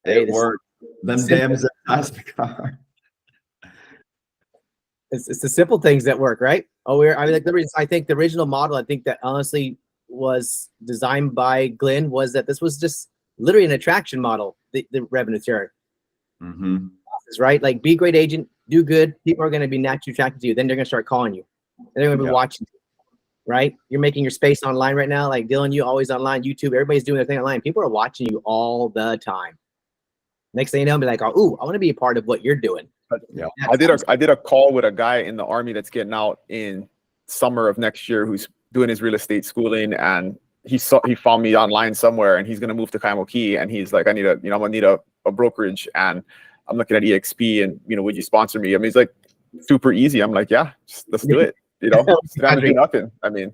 It worked. Them damn zip ties the car. It's the simple things that work, right? I think the original model, I think that honestly was designed by Glenn, was that this was just literally an attraction model, the revenue share. Mm-hmm. Right? Like, be a great agent, do good. People are going to be naturally attracted to you. Then they're going to start calling you. And they're going to be watching you, right? You're making your space online right now. Like Dylan, you always online, YouTube, everybody's doing their thing online. People are watching you all the time. Next thing you know, be like, oh, ooh, I want to be a part of what you're doing. Yeah, I did a call with a guy in the Army that's getting out in summer of next year who's doing his real estate schooling, and he found me online somewhere, and he's gonna move to Kaimo Key, and he's like, I'm gonna need a brokerage, and I'm looking at EXP, and would you sponsor me? I mean, it's like super easy. I'm like, yeah, let's do it. It's not do nothing. I mean,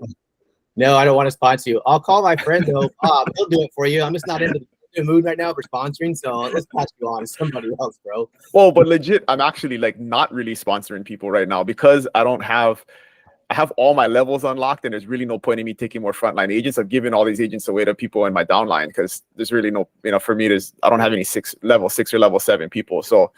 no, I don't want to sponsor you. I'll call my friend though. He'll do it for you. I'm just not in the mood right now for sponsoring, so let's pass you on to somebody else, bro. Well, but legit, I'm actually like not really sponsoring people right now because I have all my levels unlocked, and there's really no point in me taking more frontline agents. I've given all these agents away to people in my downline because there's really no, for me, I don't have any level 6 or level 7 people. So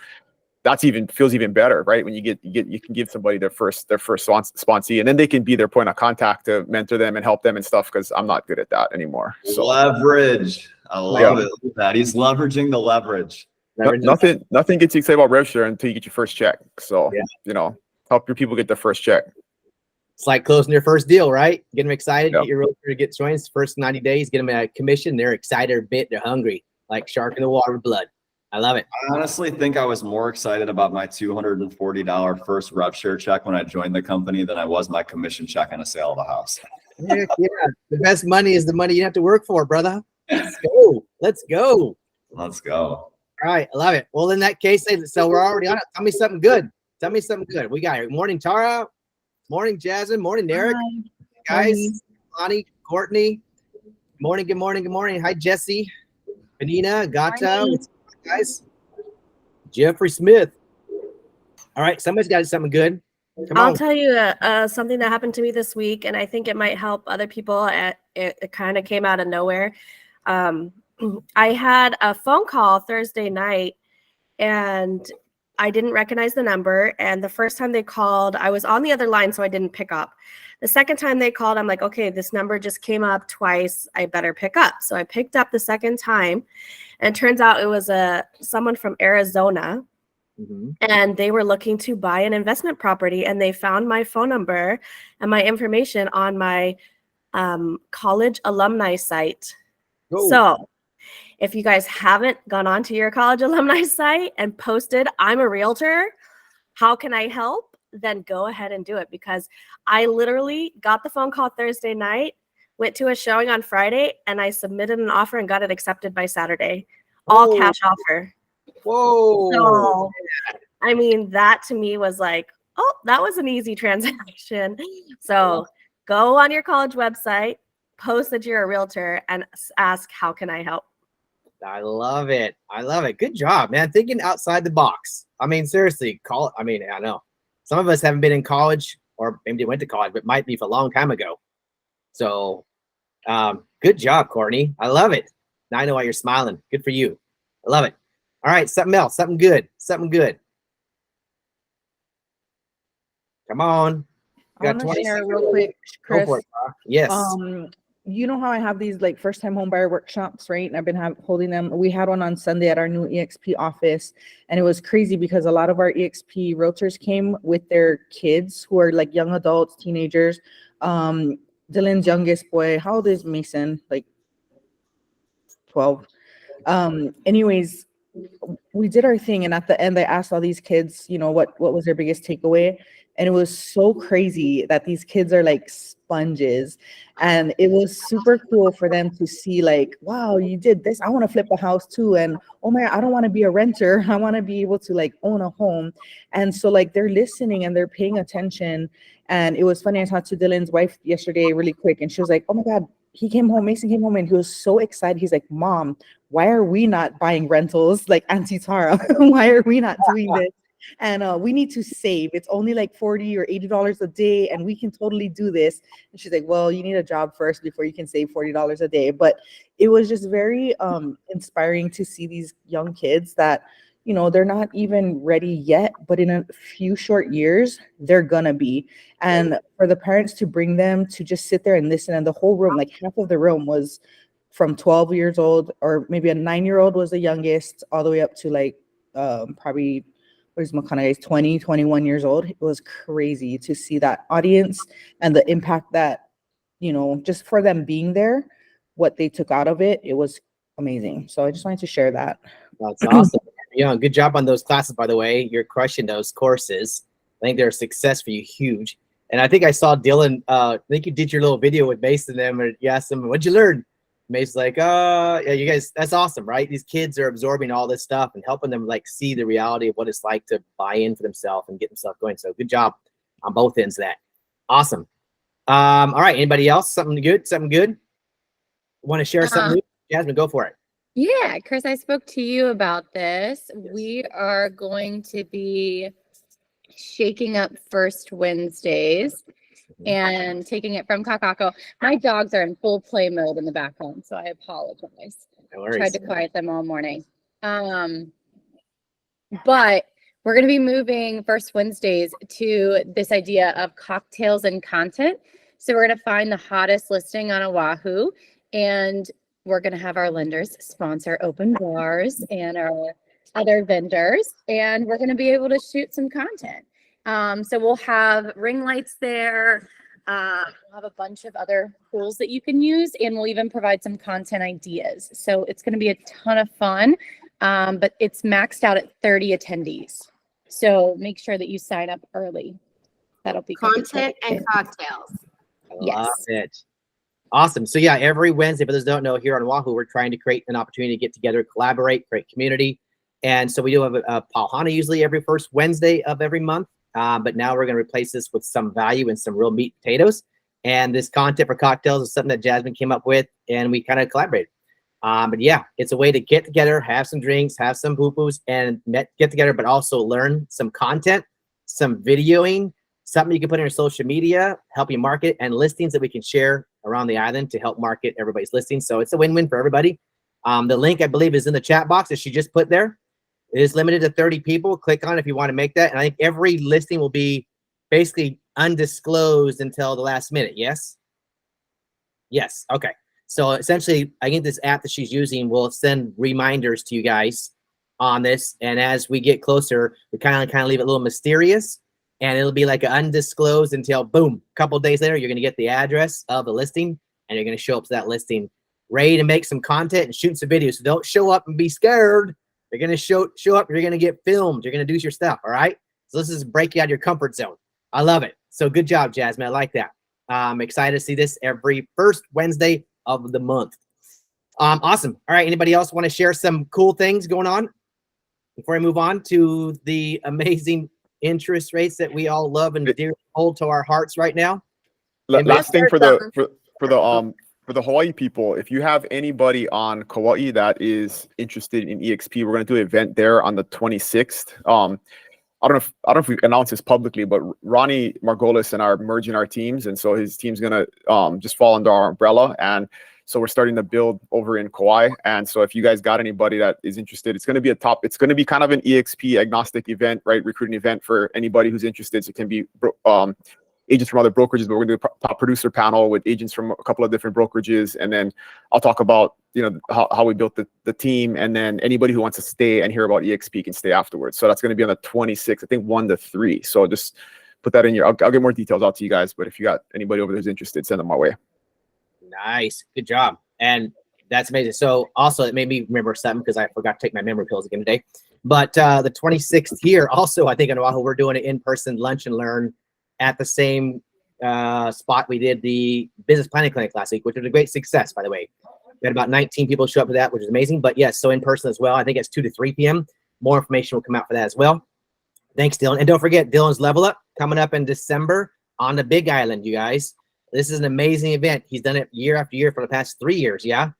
that's feels even better, right? When you can give somebody their first sponsee, and then they can be their point of contact to mentor them and help them and stuff, because I'm not good at that anymore. So leverage. I love it. Look at that. He's leveraging the leverage. Nothing gets you excited about rev share until you get your first check. So help your people get their first check. It's like closing your first deal, right? Get them excited, get your realtor to get joints. First 90 days, get them a commission. They're excited, a bit, they're hungry, like shark in the water with blood. I love it. I honestly think I was more excited about my $240 first rev share check when I joined the company than I was my commission check on a sale of a house. Yeah. The best money is the money you have to work for, brother. Let's go. Let's go. All right. I love it. Well, in that case, so we're already on it. Tell me something good. We got it. Morning, Tara. Morning, Jasmine. Morning, Derek. Hi. Guys. Lonnie, Courtney. Morning. Good morning. Hi, Jesse. Benina, Gata. What's up, guys? Jeffrey Smith. All right. Somebody's got something good. I'll tell you something that happened to me this week, and I think it might help other people. It kind of came out of nowhere. I had a phone call Thursday night, and I didn't recognize the number. And the first time they called, I was on the other line, so I didn't pick up. The second time they called, I'm like, okay, this number just came up twice. I better pick up. So I picked up the second time, and it turns out it was someone from Arizona. Mm-hmm. And they were looking to buy an investment property, and they found my phone number and my information on my college alumni site. Oh. So if you guys haven't gone onto your college alumni site and posted, I'm a realtor, how can I help? Then go ahead and do it, because I literally got the phone call Thursday night, went to a showing on Friday, and I submitted an offer and got it accepted by Saturday. All cash offer. Whoa. So, I mean, that to me was like, oh, that was an easy transaction. So go on your college website, post that you're a realtor, and ask, how can I help? I love it. Good job, man. Thinking outside the box. I mean, seriously, I know some of us haven't been in college, or maybe went to college, but might be for a long time ago. So good job, Courtney. I love it. Now I know why you're smiling. Good for you. I love it. All right, something else, something good. Come on. I want to share real quick, Chris. Go for it, yes. You know how I have these like first-time homebuyer workshops, right? And I've been holding them. We had one on Sunday at our new EXP office, and it was crazy because a lot of our EXP realtors came with their kids who are like young adults, teenagers. Dylan's youngest boy, how old is Mason? Like 12. Anyways, we did our thing, and at the end I asked all these kids, what was their biggest takeaway, and it was so crazy that these kids are like sponges, and it was super cool for them to see like, wow, you did this, I want to flip a house too, and oh my, I don't want to be a renter, I want to be able to like own a home. And so like they're listening and they're paying attention. And it was funny, I talked to Dylan's wife yesterday really quick, and she was like, oh my God, Mason came home and he was so excited. He's like, Mom, why are we not buying rentals like Auntie Tara? Why are we not doing this? And we need to save. It's only like $40 or $80 a day, and we can totally do this. And she's like, well, you need a job first before you can save $40 a day. But it was just very inspiring to see these young kids that, you know, they're not even ready yet, but in a few short years, they're gonna be. And for the parents to bring them to just sit there and listen, and the whole room, like half of the room was from 12 years old, or maybe a 9-year-old was the youngest, all the way up to like probably, where's McConaughey's 20, 21 years old. It was crazy to see that audience and the impact that, you know, just for them being there, what they took out of it. It was amazing. So I just wanted to share that. That's awesome. Yeah, good job on those classes, by the way. You're crushing those courses. I think they're a success for you, huge. And I think I saw Dylan, I think you did your little video with Mason and them, and you asked them, what'd you learn? Mason's like, yeah, you guys, that's awesome, right? These kids are absorbing all this stuff and helping them like see the reality of what it's like to buy in for themselves and get themselves going. So good job on both ends of that. Awesome. All right, anybody else? Something good? Want to share something new? Jasmine, go for it. Yeah, Chris, I spoke to you about this. Yes. We are going to be shaking up First Wednesdays and taking it from Kakako. My dogs are in full play mode in the background, so I apologize. No worries. Tried to quiet them all morning. But we're going to be moving First Wednesdays to this idea of cocktails and content. So we're going to find the hottest listing on Oahu, and we're going to have our lenders sponsor open bars and our other vendors, and we're going to be able to shoot some content. So we'll have ring lights there. We'll have a bunch of other tools that you can use, and we'll even provide some content ideas. So it's going to be a ton of fun, but it's maxed out at 30 attendees. So make sure that you sign up early. That'll be content and cocktails. Love it. Awesome. So yeah, every Wednesday, for those who don't know, here on Oahu, we're trying to create an opportunity to get together, collaborate, create community. And so we do have a Pauhana usually every first Wednesday of every month. But now we're going to replace this with some value and some real meat and potatoes. And this content for cocktails is something that Jasmine came up with, and we kind of collaborated. But yeah, it's a way to get together, have some drinks, have some poo-poos, and get together, but also learn some content, some videoing, something you can put in your social media, help you market, and listings that we can share around the island to help market everybody's listings. So it's a win-win for everybody. The link, I believe, is in the chat box that she just put there. It is limited to 30 people. Click on it if you want to make that. And I think every listing will be basically undisclosed until the last minute. Yes? Yes. Okay. So essentially, I think this app that she's using will send reminders to you guys on this. And as we get closer, we kind of leave it a little mysterious. And it'll be like undisclosed until, boom, a couple of days later, you're going to get the address of the listing, and you're going to show up to that listing ready to make some content and shoot some videos. So don't show up and be scared. You're going to show up. You're going to get filmed. You're going to do your stuff. All right. So this is break you out of your comfort zone. I love it. So good job, Jasmine. I like that. I'm excited to see this every first Wednesday of the month. Awesome. All right. Anybody else want to share some cool things going on before I move on to the amazing interest rates that we all love and dear hold to our hearts right now? Last thing for the Hawaii people, if you have anybody on Kauai that is interested in EXP, we're going to do an event there on the 26th. I don't know if we announced this publicly, but Ronnie Margolis and I are merging our teams, and so his team's going to just fall under our umbrella. And so we're starting to build over in Kauai. And so if you guys got anybody that is interested, it's going to be it's going to be kind of an EXP agnostic event, right? Recruiting event for anybody who's interested. So it can be agents from other brokerages, but we're going to do a top producer panel with agents from a couple of different brokerages. And then I'll talk about, how we built the team. And then anybody who wants to stay and hear about EXP can stay afterwards. So that's going to be on the 26th, I think 1 to 3. So just put that in your, I'll get more details out to you guys. But if you got anybody over there who's interested, send them my way. Nice. Good job. And that's amazing. So also it made me remember something because I forgot to take my memory pills again today. But the 26th here, also, I think in Oahu, we're doing an in-person lunch and learn at the same spot we did the business planning clinic last week, which was a great success, by the way. We had about 19 people show up for that, which is amazing. But yes, so in person as well. I think it's 2 to 3 p.m. More information will come out for that as well. Thanks, Dylan. And don't forget, Dylan's Level Up coming up in December on the Big Island, you guys. This is an amazing event. He's done it year after year for the past 3 years. Yeah.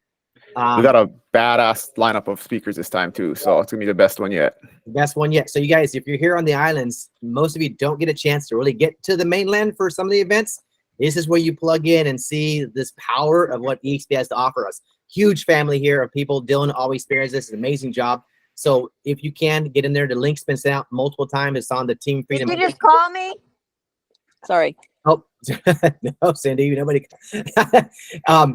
We got a badass lineup of speakers this time too, so it's gonna be the best one yet. Best one yet. So you guys, if you're here on the islands, most of you don't get a chance to really get to the mainland for some of the events. This is where you plug in and see this power of what EXP has to offer us. Huge family here of people. Dylan always spares this. An amazing job. So if you can get in there, the link's been sent out multiple times. It's on the Team Freedom. Did you just call me? Sorry. Oh, no, Cindy, nobody.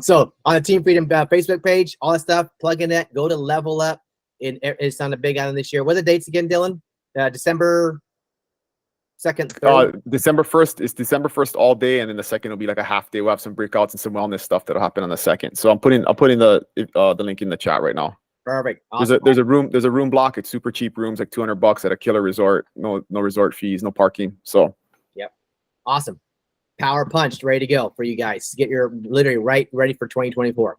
So on the Team Freedom Facebook page, all that stuff, plug in that, go to Level Up. It's on the Big Island this year. What are the dates again, Dylan? December 2nd, 3rd? December 1st is December 1st all day, and then the second will be like a half day. We'll have some breakouts and some wellness stuff that'll happen on the second. So I'm putting the link in the chat right now. Perfect. Awesome. There's a room block. It's super cheap rooms, like $200 at a killer resort. No resort fees, no parking. So yep. Awesome. Power punched, ready to go for you guys. Get your literally ready for 2024.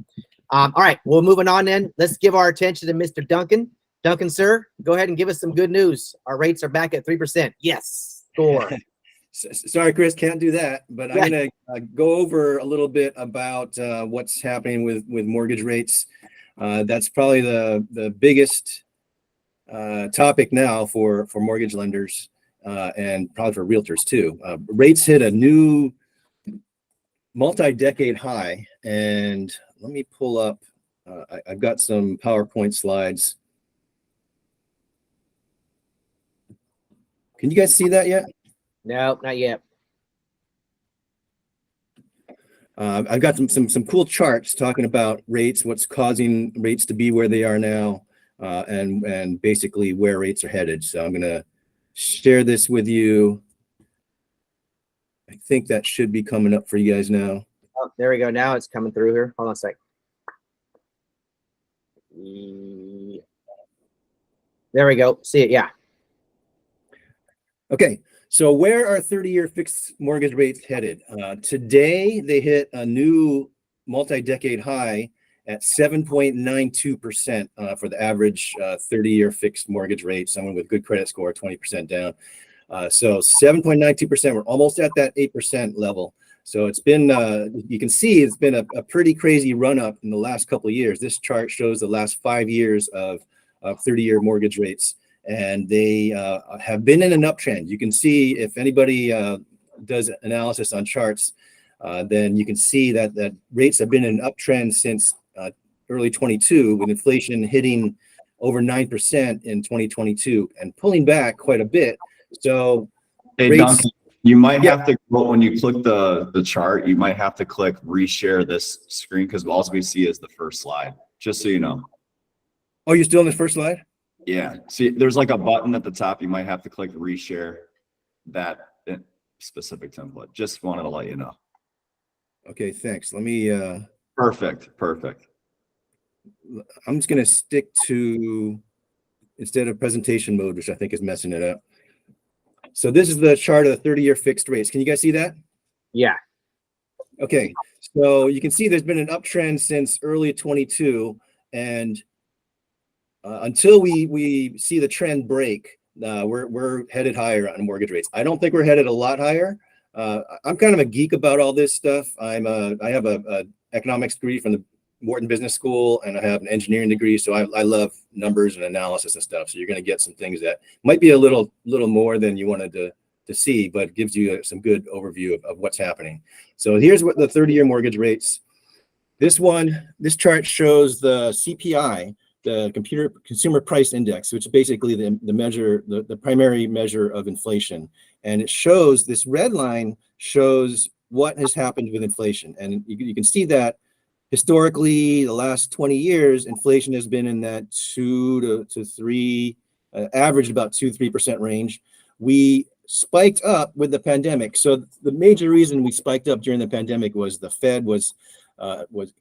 All right, well, moving on then. Let's give our attention to Mr. Duncan. Duncan, sir, go ahead and give us some good news. Our rates are back at 3%. Yes, score. Sorry, Chris, can't do that. But I'm going to go over a little bit about what's happening with mortgage rates. That's probably the biggest topic now for mortgage lenders. And probably for realtors too. Rates hit a new multi-decade high, and let me pull up. I've got some PowerPoint slides. Can you guys see that yet? No, not yet. I've got some cool charts talking about rates, what's causing rates to be where they are now, and basically where rates are headed. So I'm gonna share this with you. I think that should be coming up for you guys now. Oh, there we go. Now it's coming through here. Hold on a sec. There we go. See it. Yeah. Okay. So where are 30-year fixed mortgage rates headed? Today, they hit a new multi-decade high at 7.92% for the average 30-year fixed mortgage rate. Someone with good credit score, 20% down. So 7.92%, we're almost at that 8% level. So it's been, you can see it's been a pretty crazy run up in the last couple of years. This chart shows the last 5 years of 30-year mortgage rates, and they have been in an uptrend. You can see if anybody does analysis on charts, then you can see that rates have been in an uptrend since early 22, with inflation hitting over 9% in 2022 and pulling back quite a bit. So hey, rates, Duncan, you might have to, when you click the chart, you might have to click reshare this screen, because all we see is the first slide, just so you know. Oh, you're still on the first slide? Yeah. See, there's like a button at the top. You might have to click reshare that specific template. Just wanted to let you know. Okay, thanks. Let me... Perfect. I'm just going to stick to, instead of presentation mode, which I think is messing it up. So this is the chart of the 30-year fixed rates. Can you guys see that? Yeah. Okay. So you can see there's been an uptrend since early 22, and until we see the trend break, we're headed higher on mortgage rates. I don't think we're headed a lot higher. I'm kind of a geek about all this stuff. I have a economics degree from the Wharton Business School, and I have an engineering degree, so I love numbers and analysis and stuff. So you're going to get some things that might be a little more than you wanted to see, but gives you some good overview of what's happening. So here's what the 30-year mortgage rates. This chart shows the CPI, the Consumer Price Index, which is basically the measure, the primary measure of inflation. And it shows, this red line shows what has happened with inflation. And you can see that historically, the last 20 years, inflation has been in that 2 to 3, averaged about 2-3% range. We spiked up with the pandemic. So the major reason we spiked up during the pandemic was the Fed was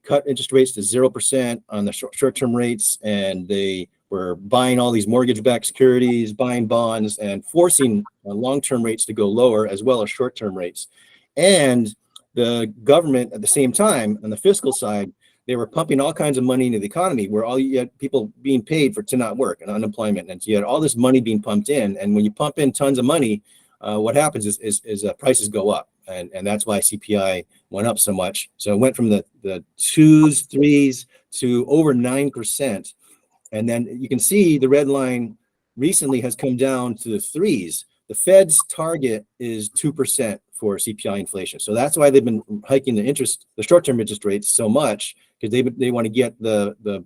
cut interest rates to 0% on the short-term rates, and they were buying all these mortgage-backed securities, buying bonds, and forcing long-term rates to go lower, as well as short-term rates. And the government, at the same time, on the fiscal side, they were pumping all kinds of money into the economy, where all you had people being paid to not work and unemployment, and so you had all this money being pumped in. And when you pump in tons of money, what happens is prices go up And that's why CPI went up so much. So it went from the 2s, 3s to over 9%. And then you can see the red line recently has come down to the 3s. The Fed's target is 2% for CPI inflation. So that's why they've been hiking the short-term interest rates so much, because they want to get the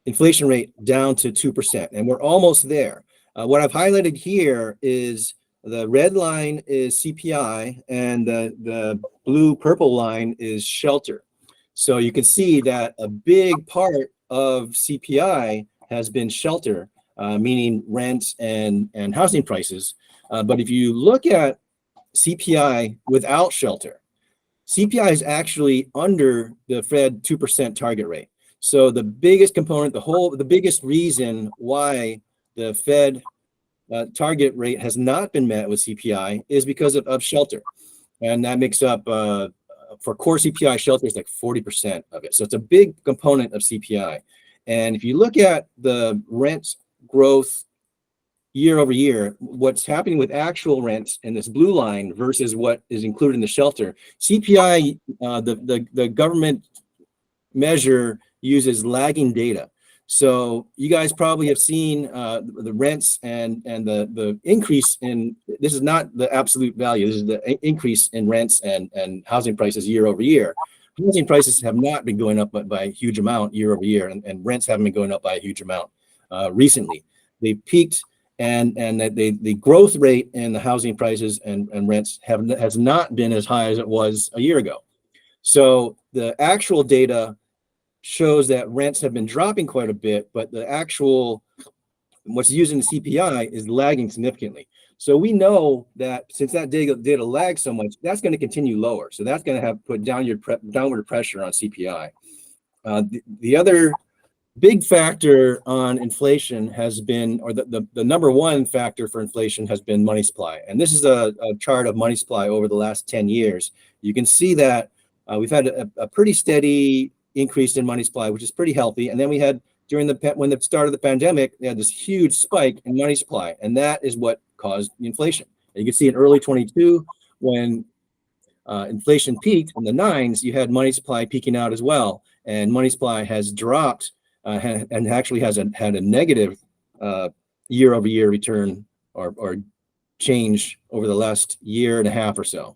inflation rate down to 2%. And we're almost there. What I've highlighted here is the red line is CPI and the blue purple line is shelter. So you can see that a big part of CPI has been shelter, meaning rents and housing prices. But if you look at CPI without shelter, CPI is actually under the Fed 2% target rate. So the biggest component, the biggest reason why the Fed target rate has not been met with CPI is because of shelter. And that makes up, for core CPI, shelter is like 40% of it. So it's a big component of CPI. And if you look at the rent growth year over year, what's happening with actual rents in this blue line versus what is included in the shelter, CPI, the government measure uses lagging data. So you guys probably have seen the rents and the increase in, this is not the absolute value, this is the increase in rents and housing prices year over year. Housing prices have not been going up by a huge amount year over year, and rents haven't been going up by a huge amount recently. They peaked, and the growth rate in the housing prices and rents has not been as high as it was a year ago. So the actual data shows that rents have been dropping quite a bit, but the actual, what's used in the CPI is lagging significantly. So we know that since that data lags so much, that's going to continue lower. So that's going to have put downward pressure on CPI. The other big factor on inflation has been, or the number one factor for inflation has been money supply. And this is a chart of money supply over the last 10 years. You can see that we've had a pretty steady increase in money supply, which is pretty healthy. And then we had when the start of the pandemic, they had this huge spike in money supply, and that is what caused the inflation. And you can see in early 22, when inflation peaked in the 9s, you had money supply peaking out as well, and money supply has dropped and actually had a negative year-over-year return or change over the last year and a half or so.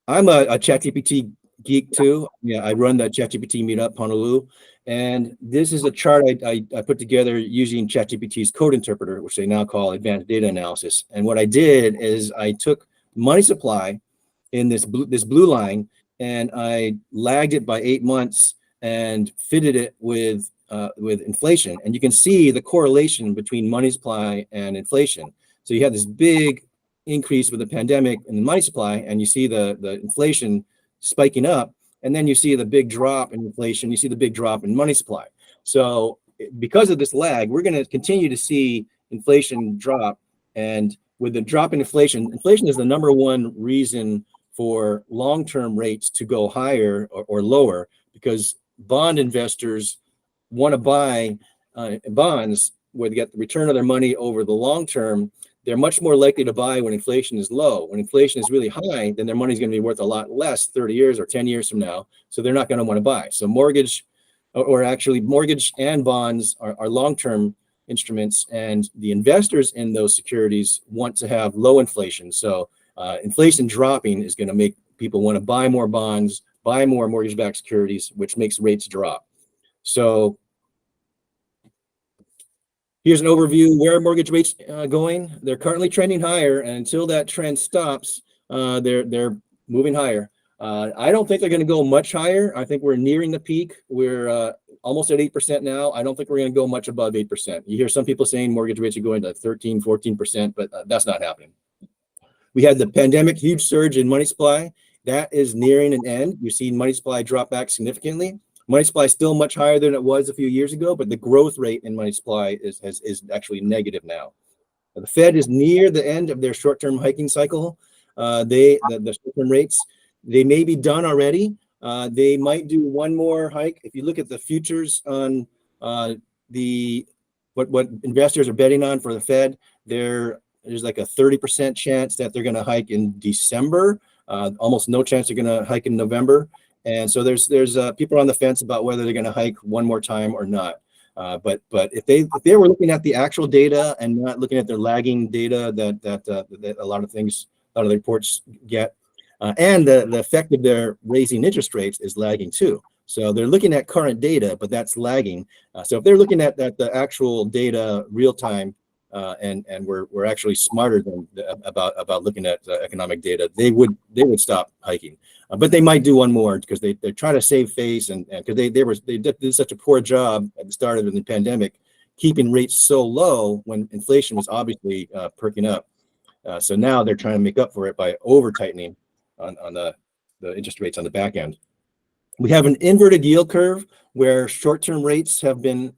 I'm a ChatGPT geek too. Yeah, I run the ChatGPT meetup Honolulu, and this is a chart I put together using ChatGPT's code interpreter, which they now call advanced data analysis. And what I did is I took money supply in this blue line, and I lagged it by 8 months and fitted it with inflation. And you can see the correlation between money supply and inflation. So you have this big increase with the pandemic in the money supply, and you see the inflation spiking up, and then you see the big drop in inflation, you see the big drop in money supply. So because of this lag, we're going to continue to see inflation drop. And with the drop in inflation is the number one reason for long-term rates to go higher or lower, because bond investors want to buy bonds where they get the return of their money over the long term. They're much more likely to buy when inflation is low. When inflation is really high, then their money is going to be worth a lot less 30 years or 10 years from now. So they're not going to want to buy. So mortgage, or actually mortgage and bonds are long-term instruments, and the investors in those securities want to have low inflation. So inflation dropping is going to make people want to buy more bonds, buy more mortgage-backed securities, which makes rates drop. So here's an overview where mortgage rates going. They're currently trending higher, and until that trend stops, they're moving higher. I don't think they're going to go much higher. I think we're nearing the peak. We're almost at 8% now. I don't think we're going to go much above 8%. You hear some people saying mortgage rates are going to 13, 14%, but that's not happening. We had the pandemic huge surge in money supply. That is nearing an end. You've seen money supply drop back significantly. Money supply is still much higher than it was a few years ago, but the growth rate in money supply is actually negative now. The Fed is near the end of their short-term hiking cycle. The short-term rates, they may be done already. They might do one more hike. If you look at the futures on what investors are betting on for the Fed, they're there's like a 30% chance that they're going to hike in December. Almost no chance they're going to hike in November. And so there's people on the fence about whether they're going to hike one more time or not. But if they were looking at the actual data and not looking at their lagging data that a lot of the reports get, and the effect of their raising interest rates is lagging too. So they're looking at current data, but that's lagging. So if they're looking at the actual data real time, and we're actually smarter than about looking at economic data, they would stop hiking. But they might do one more because they're trying to save face, and because they did such a poor job at the start of the pandemic, keeping rates so low when inflation was obviously perking up. So now they're trying to make up for it by over tightening on the interest rates on the back end. We have an inverted yield curve where short-term rates have been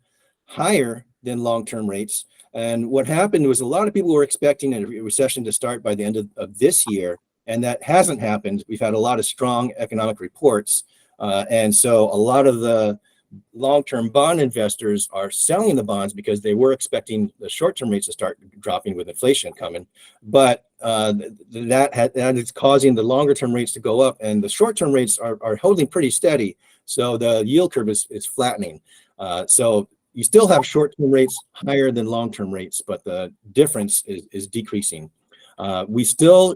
higher than long-term rates. And what happened was a lot of people were expecting a recession to start by the end of this year, and that hasn't happened. We've had a lot of strong economic reports. And so a lot of the long-term bond investors are selling the bonds because they were expecting the short-term rates to start dropping with inflation coming. But that is causing the longer-term rates to go up, and the short-term rates are holding pretty steady. So the yield curve is flattening. So you still have short-term rates higher than long-term rates, but the difference is decreasing. We still,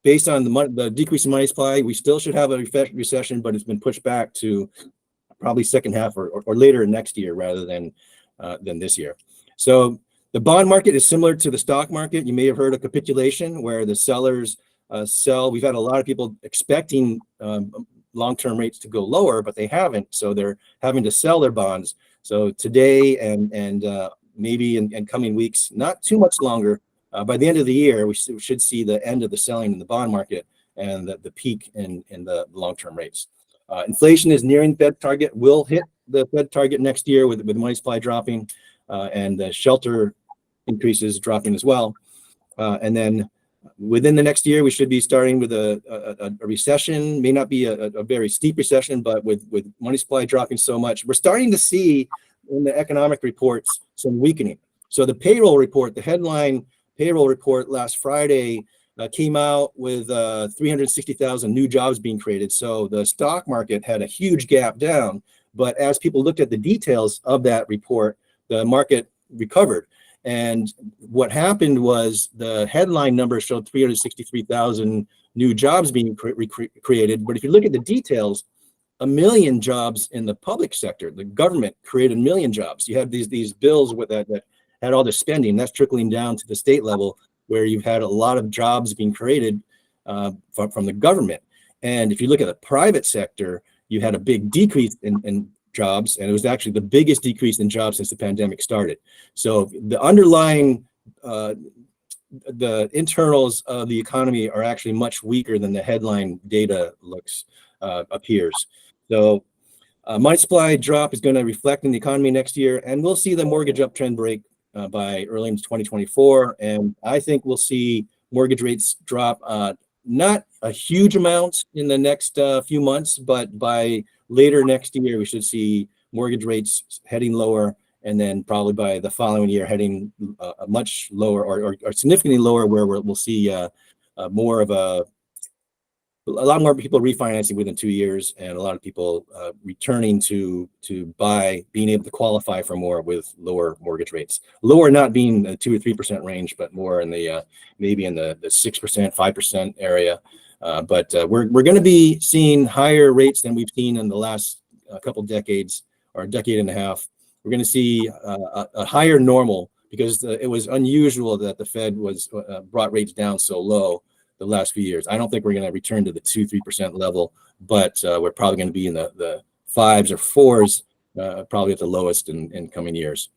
based on the decrease in money supply, we still should have a recession, but it's been pushed back to probably second half or later next year rather than this year. So the bond market is similar to the stock market. You may have heard of capitulation, where the sellers sell. We've had a lot of people expecting long-term rates to go lower, but they haven't. So they're having to sell their bonds. So today and maybe in coming weeks, not too much longer, by the end of the year, we should see the end of the selling in the bond market and the peak in the long-term rates. Inflation is nearing Fed target, will hit the Fed target next year with money supply dropping and the shelter increases dropping as well. And then within the next year, we should be starting with a recession. May not be a very steep recession, but with money supply dropping so much, we're starting to see in the economic reports some weakening. So the payroll report, the headline payroll report last Friday came out with 360,000 new jobs being created. So the stock market had a huge gap down, but as people looked at the details of that report, the market recovered. And what happened was the headline number showed 363,000 new jobs being created. But if you look at the details, 1 million jobs in the public sector, the government created 1 million jobs. You have these bills with that had all the spending that's trickling down to the state level, where you've had a lot of jobs being created from the government. And if you look at the private sector, you had a big decrease in jobs, and it was actually the biggest decrease in jobs since the pandemic started. So the underlying, the internals of the economy are actually much weaker than the headline data appears. So money supply drop is going to reflect in the economy next year, and we'll see the mortgage uptrend break by early into 2024. And I think we'll see mortgage rates drop, not a huge amount in the next few months, but by later next year, we should see mortgage rates heading lower, and then probably by the following year heading much lower or significantly lower, where we'll see more of a lot more people refinancing within 2 years, and a lot of people returning to buy, being able to qualify for more with lower mortgage rates. Lower not being the 2 or 3% range, but more in the maybe in the 6%, 5% area. But we're going to be seeing higher rates than we've seen in the last couple decades or a decade and a half. We're going to see a higher normal, because it was unusual that the Fed was brought rates down so low the last few years. I don't think we're going to return to the 2-3% level, but we're probably going to be in the 5s or 4s, probably at the lowest in coming years.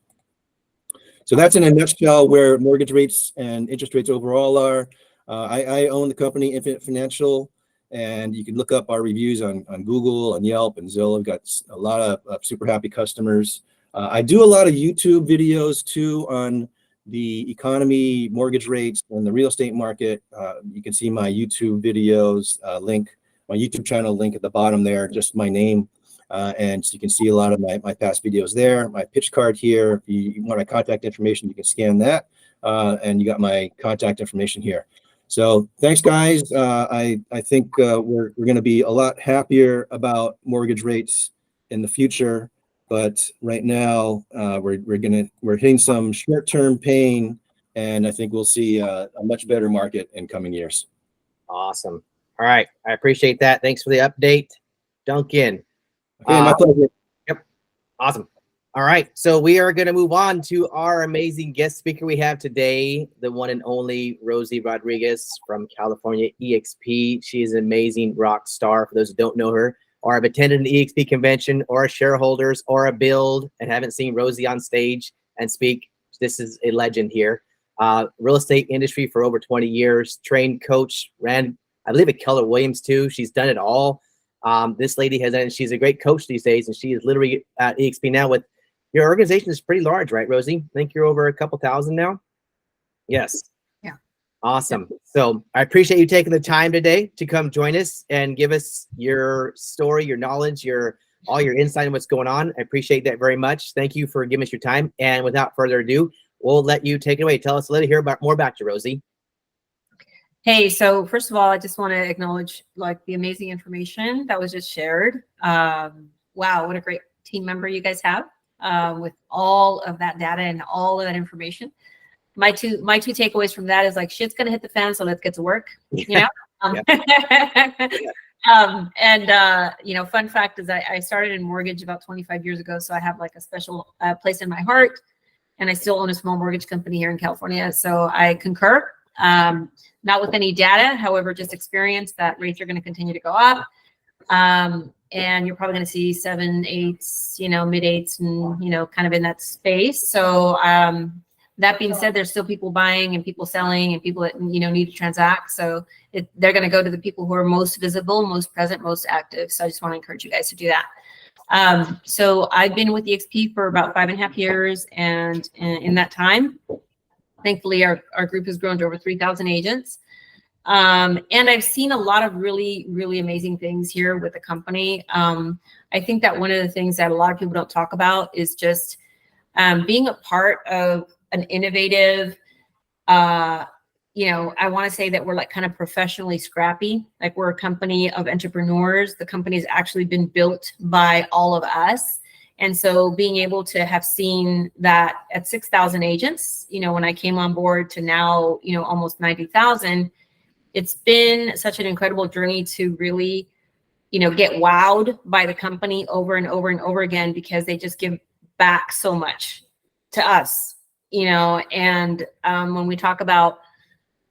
So that's in a nutshell where mortgage rates and interest rates overall are. I own the company Infinite Financial, and you can look up our reviews on Google and Yelp and Zillow. We've got a lot of super happy customers. I do a lot of YouTube videos too on the economy, mortgage rates, and the real estate market. You can see my YouTube videos link, my YouTube channel link at the bottom there, just my name. And so you can see a lot of my past videos there. My pitch card here, if you want my contact information, you can scan that. and you got my contact information here. So thanks, guys. I think we're going to be a lot happier about mortgage rates in the future, but right now we're hitting some short-term pain, and I think we'll see a much better market in coming years. Awesome. All right, I appreciate that. Thanks for the update, Duncan. Okay, my pleasure. Yep. Awesome. All right, so we are going to move on to our amazing guest speaker we have today, the one and only Rosie Rodriguez from California EXP. She is an amazing rock star. For those who don't know her or have attended an EXP convention or a shareholders or a build and haven't seen Rosie on stage and speak, this is a legend here. Real estate industry for over 20 years, trained coach, ran, I believe, at Keller Williams too. She's done it all. This lady has, and she's a great coach these days, and she is literally at EXP now with. Your organization is pretty large, right, Rosie? I think you're over a couple thousand now. Yes. Yeah. Awesome. So I appreciate you taking the time today to come join us and give us your story, your knowledge, all your insight on what's going on. I appreciate that very much. Thank you for giving us your time. And without further ado, we'll let you take it away. Tell us a little more about you, Rosie. Hey, so first of all, I just want to acknowledge like the amazing information that was just shared. Wow, what a great team member you guys have. With all of that data and all of that information. My two takeaways from that is like, shit's gonna hit the fan, so let's get to work, you know? You know, fun fact is I started in mortgage about 25 years ago, so I have like a special place in my heart, and I still own a small mortgage company here in California, so I concur. Not with any data, however, just experience that rates are gonna continue to go up. And you're probably going to see 7, 8s, you know, mid 8s, and, you know, kind of in that space. So that being said, there's still people buying and people selling and people that, you know, need to transact. So they're going to go to the people who are most visible, most present, most active. So I just want to encourage you guys to do that. So I've been with EXP for about 5.5 years. And in that time, thankfully, our group has grown to over 3,000 agents. And I've seen a lot of really, really amazing things here with the company. I think that one of the things that a lot of people don't talk about is just being a part of an innovative, you know, I want to say that we're like kind of professionally scrappy. Like we're a company of entrepreneurs. The company has actually been built by all of us. And so being able to have seen that at 6,000 agents, you know, when I came on board to now, you know, almost 90,000, it's been such an incredible journey to really, you know, get wowed by the company over and over and over again, because they just give back so much to us, you know. And when we talk about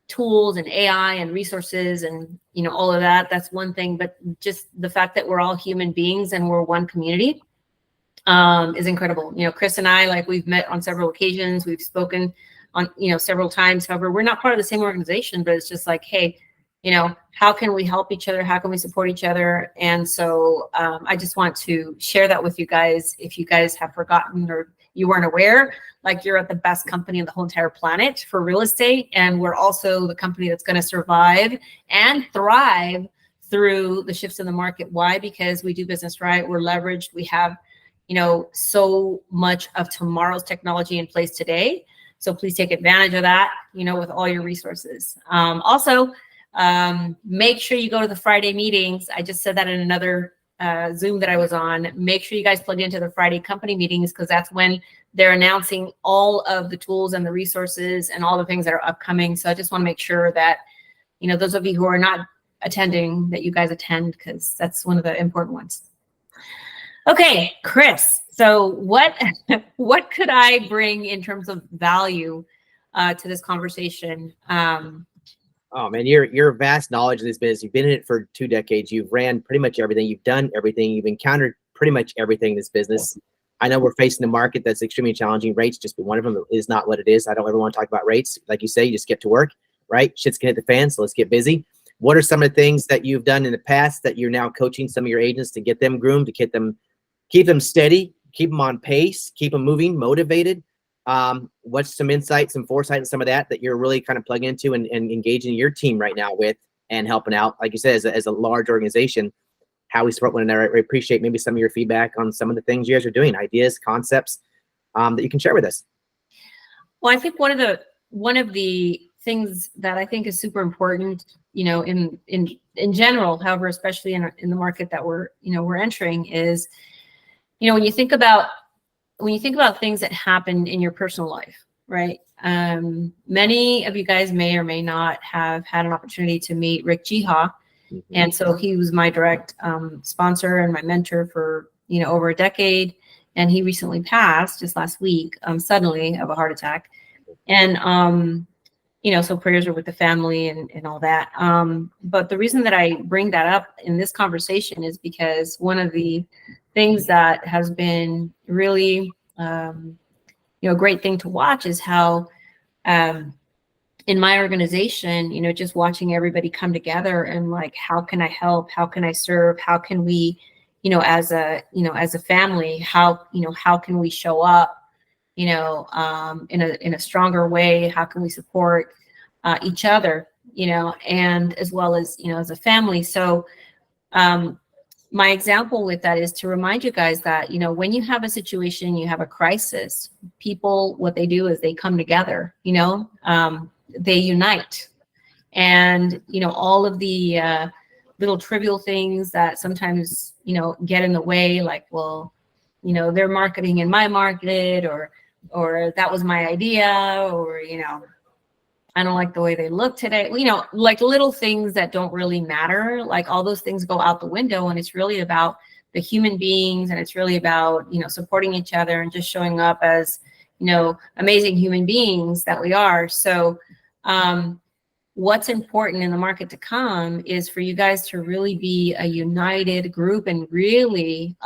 tools and AI and resources and, you know, all of that, that's one thing. But just the fact that we're all human beings and we're one community is incredible. You know, Chris and I, like, we've met on several occasions. We've spoken on, you know, several times. However, we're not part of the same organization, but it's just like, hey, you know, how can we help each other? How can we support each other? And so I just want to share that with you guys. If you guys have forgotten or you weren't aware, like, you're at the best company on the whole entire planet for real estate. And we're also the company that's going to survive and thrive through the shifts in the market. Why? Because we do business right. We're leveraged. We have, you know, so much of tomorrow's technology in place today. So please take advantage of that, you know, with all your resources. Also, make sure you go to the Friday meetings. I just said that in another Zoom that I was on. Make sure you guys plug into the Friday company meetings, because that's when they're announcing all of the tools and the resources and all the things that are upcoming. So I just want to make sure that, you know, those of you who are not attending, that you guys attend, because that's one of the important ones. Okay, Chris. So what could I bring in terms of value to this conversation? Oh man, your vast knowledge of this business. You've been in it for 2 decades. You've ran pretty much everything. You've done everything. You've encountered pretty much everything in this business. I know we're facing a market that's extremely challenging. Rates just be one of them. Is not what it is. I don't ever want to talk about rates. Like you say, you just get to work, right? Shit's gonna hit the fan, so let's get busy. What are some of the things that you've done in the past that you're now coaching some of your agents to get them groomed, to keep them steady, keep them on pace, keep them moving, motivated? What's some insight, some foresight, and some of that you're really kind of plugging into and engaging your team right now with and helping out, like you said, as a large organization, how we support one another. I appreciate maybe some of your feedback on some of the things you guys are doing, ideas, concepts that you can share with us. Well, I think one of one of the things that I think is super important, you know, in general, however, especially in the market that we're entering, is, you know, when you think about things that happen in your personal life, right? Many of you guys may or may not have had an opportunity to meet Rick Jiha. And so he was my direct sponsor and my mentor for, you know, over a decade. And he recently passed just last week, suddenly, of a heart attack. And, you know, so prayers are with the family and all that. But the reason that I bring that up in this conversation is because one of the things that has been really, you know, a great thing to watch is how, in my organization, you know, just watching everybody come together and like, how can I help? How can I serve? How can we, you know, as a family, how can we show up, you know, in a stronger way? How can we support each other, you know, and as well as, you know, as a family. So my example with that is to remind you guys that, you know, when you have a situation, you have a crisis, people, what they do is they come together, you know, they unite. And, you know, all of the little trivial things that sometimes, you know, get in the way, like, well, you know, they're marketing in my market, or that was my idea, or, you know, I don't like the way they look today. You know, like little things that don't really matter, like all those things go out the window, and it's really about the human beings, and it's really about, you know, supporting each other and just showing up as, you know, amazing human beings that we are. So what's important in the market to come is for you guys to really be a united group and really,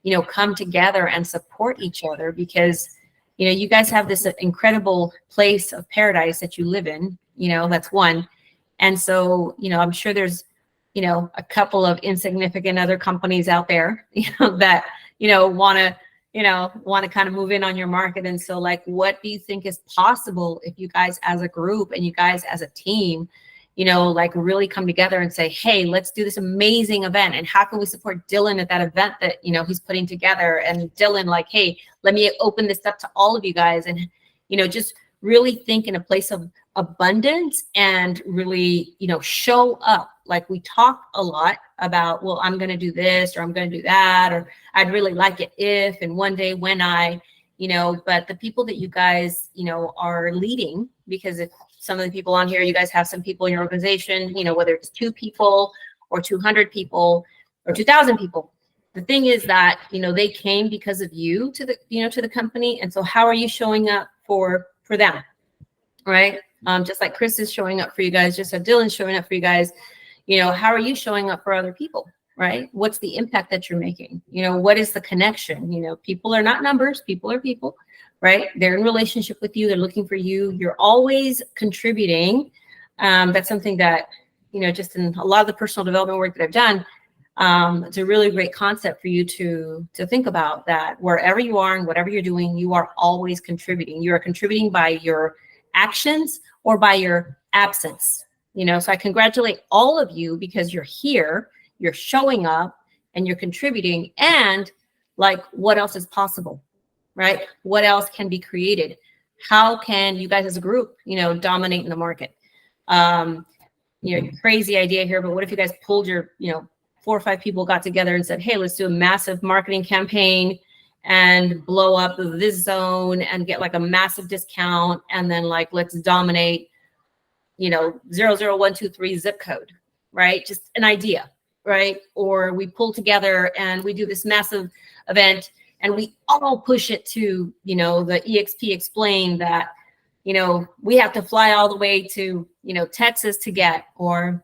you know, come together and support each other, because, you know, you guys have this incredible place of paradise that you live in, you know, that's one. And so, you know, I'm sure there's, you know, a couple of insignificant other companies out there, you know, that, you know, want to kind of move in on your market. And so, like, what do you think is possible if you guys as a group and you guys as a team, you know, like really come together and say, hey, let's do this amazing event. And how can we support Dylan at that event that, you know, he's putting together? And Dylan, like, hey, let me open this up to all of you guys. And, you know, just really think in a place of abundance and really, you know, show up. Like, we talk a lot about, well, I'm going to do this, or I'm going to do that, or I'd really like it if, and one day when I, you know, but the people that you guys, you know, are leading, because if some of the people on here, you guys have some people in your organization, you know, whether it's 2 people or 200 people or 2,000 people. The thing is that, you know, they came because of you to the, you know, to the company. And so how are you showing up for them? Right. Just like Chris is showing up for you guys, just like Dylan's showing up for you guys, you know, how are you showing up for other people? Right. What's the impact that you're making? You know, what is the connection? You know, people are not numbers, people are people. Right? They're in relationship with you. They're looking for you. You're always contributing. That's something that, you know, just in a lot of the personal development work that I've done, it's a really great concept for you to think about, that wherever you are and whatever you're doing, you are always contributing. You are contributing by your actions or by your absence. You know, so I congratulate all of you because you're here, you're showing up, and you're contributing. And like, what else is possible? Right? What else can be created? How can you guys as a group, you know, dominate in the market? You know, crazy idea here, but what if you guys pulled your, you know, 4 or 5 people got together and said, hey, let's do a massive marketing campaign and blow up this zone and get like a massive discount. And then like, let's dominate, you know, 00123 zip code, right? Just an idea, right? Or we pull together and we do this massive event and we all push it to, you know, the EXP explain that, you know, we have to fly all the way to, you know, Texas to get, or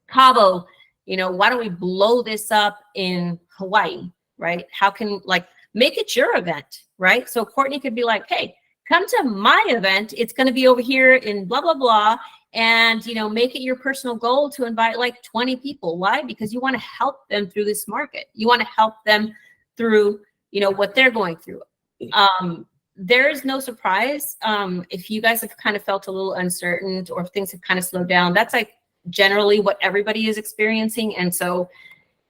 Cabo, you know, why don't we blow this up in Hawaii, right? How can, like, make it your event, right? So Courtney could be like, hey, come to my event. It's going to be over here in blah, blah, blah. And, you know, make it your personal goal to invite like 20 people. Why? Because you want to help them through this market. You want to help them through, you know, what they're going through. There is no surprise if you guys have kind of felt a little uncertain or if things have kind of slowed down. That's like generally what everybody is experiencing. And so,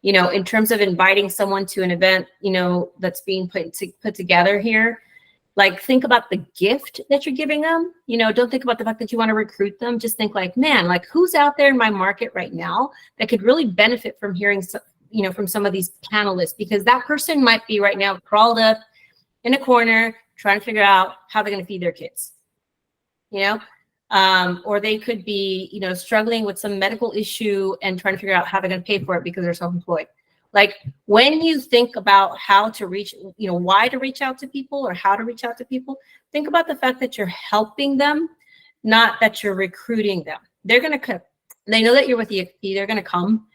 you know, in terms of inviting someone to an event, you know, that's being put together here, like, think about the gift that you're giving them. You know, don't think about the fact that you want to recruit them. Just think like, man, like who's out there in my market right now that could really benefit from hearing, you know, from some of these panelists, because that person might be right now crawled up in a corner trying to figure out how they're going to feed their kids, you know, or they could be, you know, struggling with some medical issue and trying to figure out how they're going to pay for it because they're self-employed. Like when you think about how to reach, you know, why to reach out to people or how to reach out to people, think about the fact that you're helping them, not that you're recruiting them. They're going to come. They know that you're with EXP. They're going to come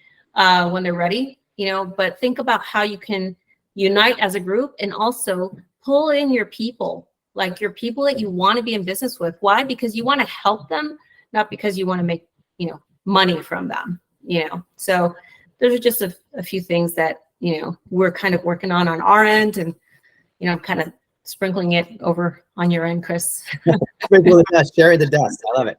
when they're ready, you know, but think about how you can unite as a group and also pull in your people, like your people that you want to be in business with. Why? Because you want to help them, not because you want to make, you know, money from them, you know. So those are just a few things that, you know, we're kind of working on our end, and, you know, I'm kind of sprinkling it over on your end, Chris. Sprinkle the dust, sharing the dust. I love it.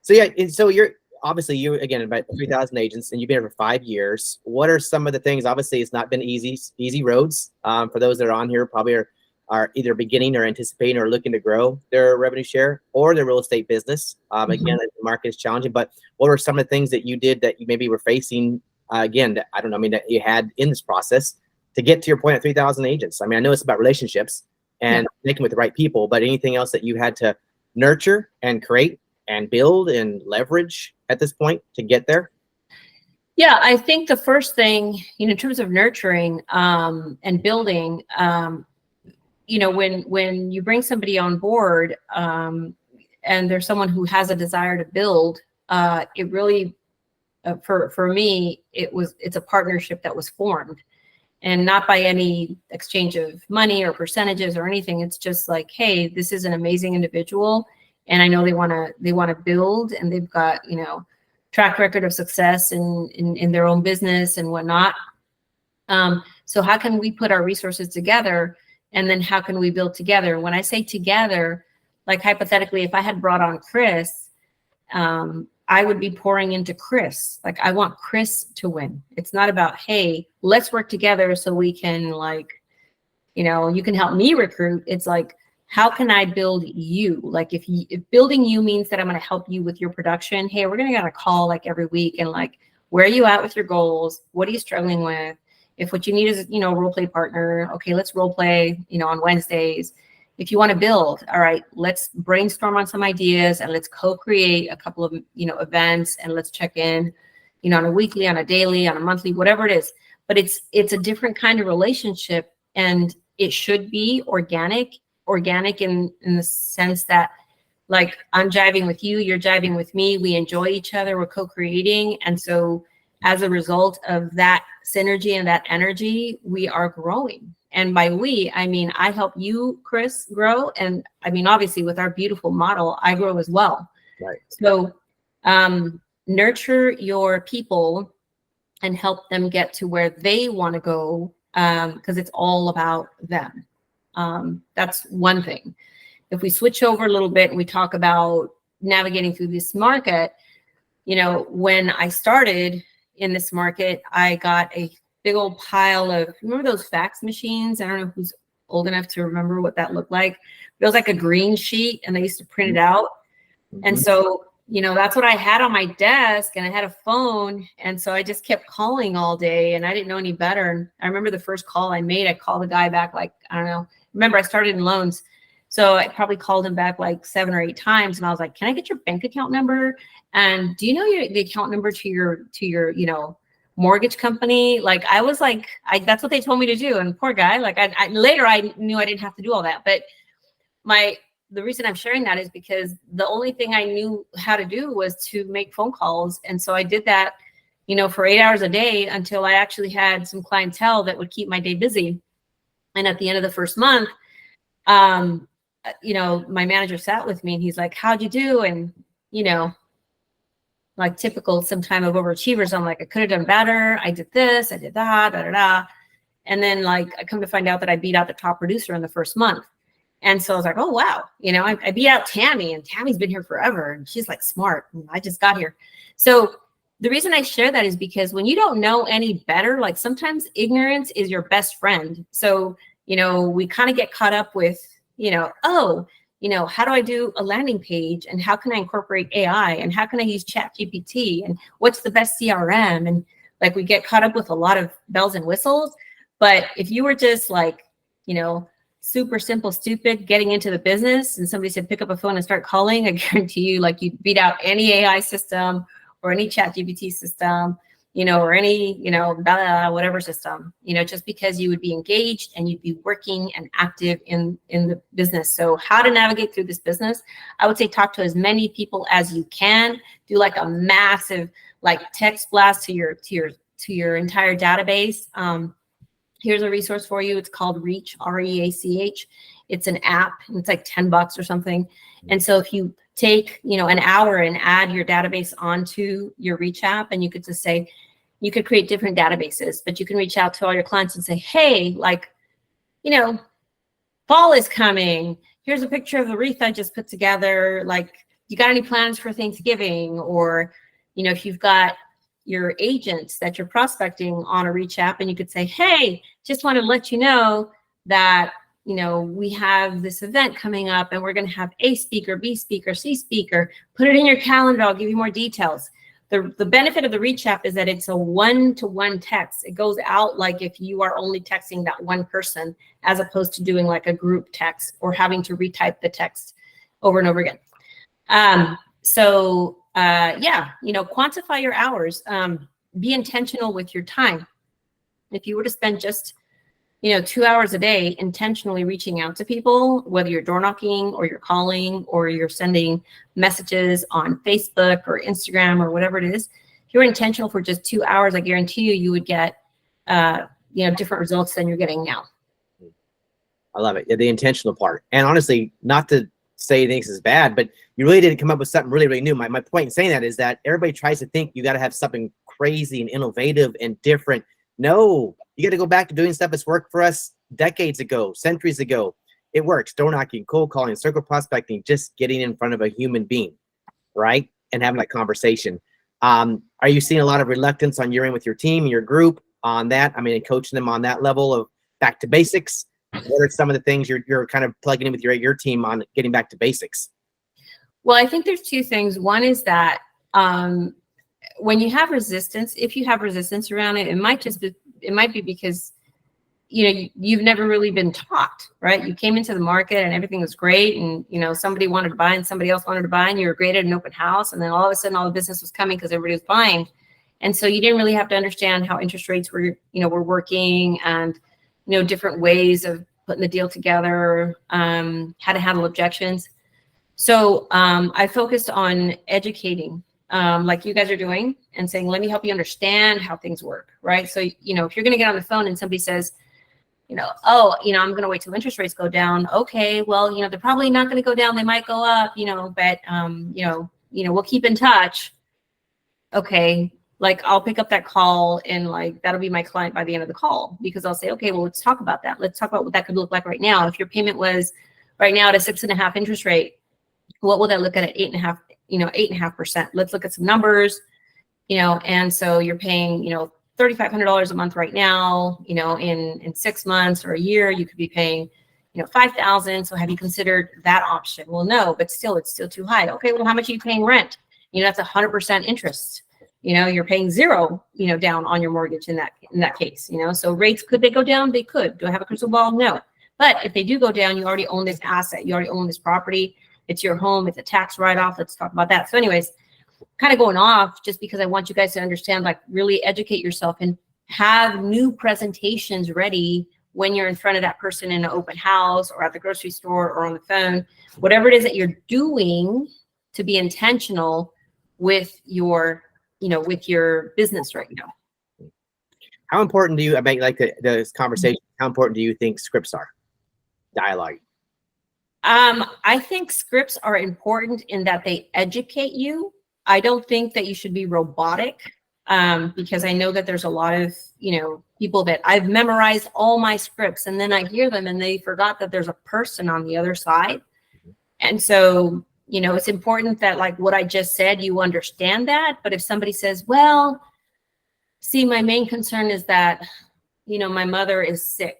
So yeah, and so you're obviously you again about 3,000 agents, and you've been here for 5 years. What are some of the things? Obviously, it's not been easy roads. For those that are on here, probably are either beginning or anticipating or looking to grow their revenue share or their real estate business. Again, the market is challenging, but what were some of the things that you did that you maybe were facing again, that, I don't know, I mean, that you had in this process to get to your point at 3,000 agents? I mean, I know it's about relationships and making with the right people, but anything else that you had to nurture and create and build and leverage at this point to get there? Yeah, I think the first thing, you know, in terms of nurturing and building, you know, when you bring somebody on board and there's someone who has a desire to build, it really, for me, it's a partnership that was formed, and not by any exchange of money or percentages or anything. It's just like, hey, this is an amazing individual, and I know they want to build, and they've got, you know, track record of success in their own business and whatnot. So how can we put our resources together? And then how can we build together? When I say together, like hypothetically, if I had brought on Chris, I would be pouring into Chris. Like, I want Chris to win. It's not about, hey, let's work together so we can, like, you know, you can help me recruit. It's like, how can I build you? Like, if building you means that I'm going to help you with your production, hey, we're going to get a call like every week, and like, where are you at with your goals? What are you struggling with? If what you need is, you know, a role play partner, okay, let's role play, you know, on Wednesdays. If you want to build, all right, let's brainstorm on some ideas and let's co-create a couple of, you know, events, and let's check in, you know, on a weekly, on a daily, on a monthly, whatever it is. But it's a different kind of relationship, and it should be organic in the sense that, like, I'm jiving with you, you're jiving with me, we enjoy each other, we're co-creating. And so as a result of that synergy and that energy, we are growing. And by we, I mean, I help you, Chris, grow. And I mean, obviously with our beautiful model, I grow as well. Right. So nurture your people and help them get to where they want to go, because it's all about them. That's one thing. If we switch over a little bit and we talk about navigating through this market, you know, when I started in this market, I got a big old pile of, remember those fax machines? I don't know who's old enough to remember what that looked like. It was like a green sheet, and they used to print it out. And so, you know, that's what I had on my desk, and I had a phone. And so I just kept calling all day, and I didn't know any better. And I remember the first call I made, I called the guy back like, I don't know. Remember, I started in loans. So I probably called him back like 7 or 8 times. And I was like, can I get your bank account number? And do you know the account number to your, you know, mortgage company? Like, I was like, that's what they told me to do. And poor guy, like later I knew I didn't have to do all that. But the reason I'm sharing that is because the only thing I knew how to do was to make phone calls. And so I did that, you know, for 8 hours a day until I actually had some clientele that would keep my day busy. And at the end of the first month, you know, my manager sat with me and he's like, how'd you do? And, you know, like typical sometime of overachievers, I'm like, I could have done better. I did this, I did that, da, da, da. And then like, I come to find out that I beat out the top producer in the first month. And so I was like, oh, wow. You know, I beat out Tammy, and Tammy's been here forever, and she's like smart. And I just got here. So the reason I share that is because when you don't know any better, like sometimes ignorance is your best friend. So, you know, we kind of get caught up with, how do I do a landing page, and how can I incorporate AI, and how can I use Chat GPT, and what's the best CRM? And like, we get caught up with a lot of bells and whistles. But if you were just like, super simple, stupid, getting into the business, and somebody said, pick up a phone and start calling, I guarantee you, like, you'd beat out any AI system or any Chat GPT system, or any, whatever system, just because you would be engaged and you'd be working and active in the business. So how to navigate through this business, I would say talk to as many people as you can. Do like a massive like text blast to your entire database. Here's a resource for you. It's called Reach, REACH. It's an app, and it's like $10 or something. And so if you take, an hour and add your database onto your Reach app, and you could just say, you could create different databases, but you can reach out to all your clients and say, hey, like, fall is coming. Here's a picture of the wreath I just put together. Like, you got any plans for Thanksgiving? Or, if you've got your agents that you're prospecting on a Reach app, and you could say, hey, just want to let you know that, we have this event coming up, and we're going to have A speaker, B speaker, C speaker. Put it in your calendar. I'll give you more details. The benefit of the Reach app is that it's a one-to-one text. It goes out like if you are only texting that one person, as opposed to doing like a group text or having to retype the text over and over again. Quantify your hours. Be intentional with your time. If you were to spend just 2 hours a day intentionally reaching out to people, whether you're door knocking or you're calling or you're sending messages on Facebook or Instagram or whatever it is, if you're intentional for just 2 hours, I guarantee you would get different results than you're getting now. I love it. The intentional part. And honestly, not to say things is bad, but you really didn't come up with something really, really new. My point in saying that is that everybody tries to think you got to have something crazy and innovative and different. No, you got to go back to doing stuff that's worked for us decades ago, centuries ago. It works. Door knocking, cold calling, circle prospecting, just getting in front of a human being, right? And having that conversation. Are you seeing a lot of reluctance on your end with your team and your group on that? I mean, coaching them on that level of back to basics? What are some of the things you're kind of plugging in with your team on getting back to basics? Well, I think there's two things. One is that when you have resistance, if you have resistance around it, it might be because you've never really been taught, right? You came into the market and everything was great, and somebody wanted to buy and somebody else wanted to buy, and you were great at an open house, and then all of a sudden all the business was coming because everybody was buying, and so you didn't really have to understand how interest rates were working, and different ways of putting the deal together, how to handle objections. So I focused on educating, like you guys are doing, and saying, let me help you understand how things work, right? So, if you're going to get on the phone and somebody says, I'm going to wait till interest rates go down. Okay, well, they're probably not going to go down. They might go up, but, we'll keep in touch. Okay. Like, I'll pick up that call, and like, that'll be my client by the end of the call, because I'll say, okay, well, let's talk about that. Let's talk about what that could look like right now. If your payment was right now at a 6.5 interest rate, what will that look at 8.5, 8.5%? Let's look at some numbers, and so you're paying, $3,500 a month right now, in 6 months or a year, you could be paying, $5,000. So have you considered that option? Well, no, but still, it's still too high. Okay, well, how much are you paying rent? That's 100% interest. You're paying zero, down on your mortgage in that case, so rates, could they go down? They could. Do I have a crystal ball? No. But if they do go down, you already own this asset. You already own this property. It's your home. It's a tax write-off. Let's talk about that. So anyways, kind of going off just because I want you guys to understand, like, really educate yourself and have new presentations ready when you're in front of that person in an open house or at the grocery store or on the phone, whatever it is that you're doing to be intentional with your business right now. How important do you, this conversation, how important do you think scripts are? Dialogue. I think scripts are important in that they educate you. I don't think that you should be robotic, because I know that there's a lot of, people that I've memorized all my scripts, and then I hear them and they forgot that there's a person on the other side. And so, it's important that, like what I just said, you understand that. But if somebody says, well, see, my main concern is that, my mother is sick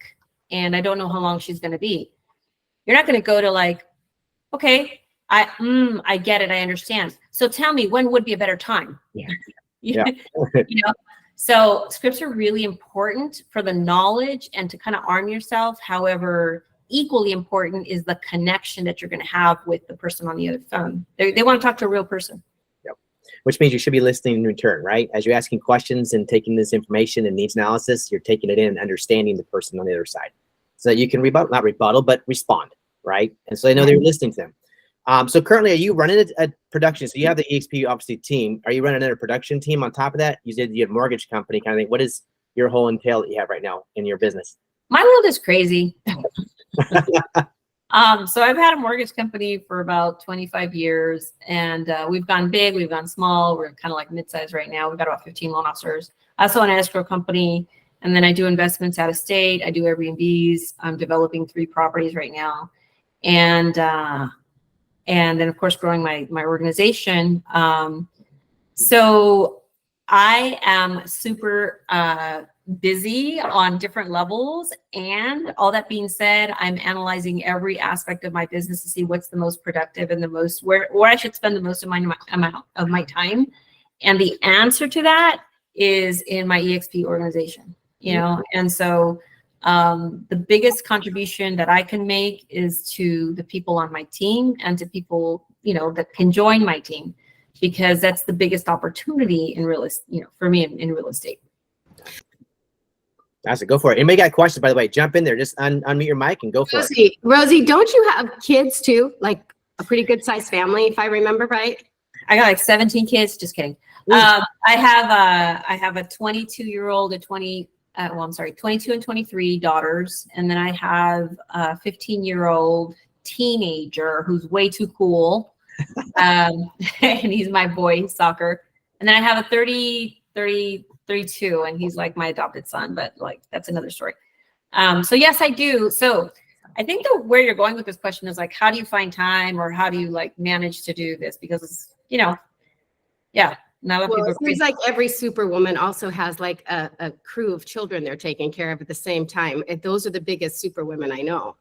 and I don't know how long she's going to be. You're not going to go to like, okay, I get it. I understand. So tell me, when would be a better time? Yeah. You know, so scripts are really important for the knowledge and to kind of arm yourself. However, equally important is the connection that you're going to have with the person on the other phone. They want to talk to a real person. Which means you should be listening in return, right? As you're asking questions and taking this information and needs analysis, you're taking it in and understanding the person on the other side so that you can not rebuttal, but respond, right? And so they know they're listening to them. So currently, are you running a production? So you have the EXP, obviously, team. Are you running another production team on top of that? You said you have a mortgage company kind of thing. What is your whole entail that you have right now in your business? My world is crazy. So I've had a mortgage company for about 25 years, and we've gone big, we've gone small. We're kind of like mid-size right now. We've got about 15 loan officers. I also own an escrow company, and then I do investments out of state. I do Airbnbs. I'm developing 3 properties right now, and then of course growing my organization. So I am super busy on different levels, and all that being said, I'm analyzing every aspect of my business to see what's the most productive and the most where I should spend the most of my amount of my time. And the answer to that is in my EXP organization, you know. And so the biggest contribution that I can make is to the people on my team and to people, you know, that can join my team, because that's the biggest opportunity in real estate, you know, for me in real estate. That's it. Go for it. Anybody got questions, by the way, jump in there. Just unmute your mic and go for it. Rosie, don't you have kids too? Like a pretty good sized family, if I remember right? I got like 17 kids. Just kidding. I have a 22-year-old, 22 and 23 daughters. And then I have a 15-year-old teenager who's way too cool. And he's my boy, he's soccer. And then I have a 32, and he's like my adopted son, but like that's another story. So yes, I do. So I think where you're going with this question is like, how do you find time, or how do you like manage to do this? Because it's, you know, yeah. Not Well, it seems like every superwoman also has like a crew of children they're taking care of at the same time. And those are the biggest superwomen I know.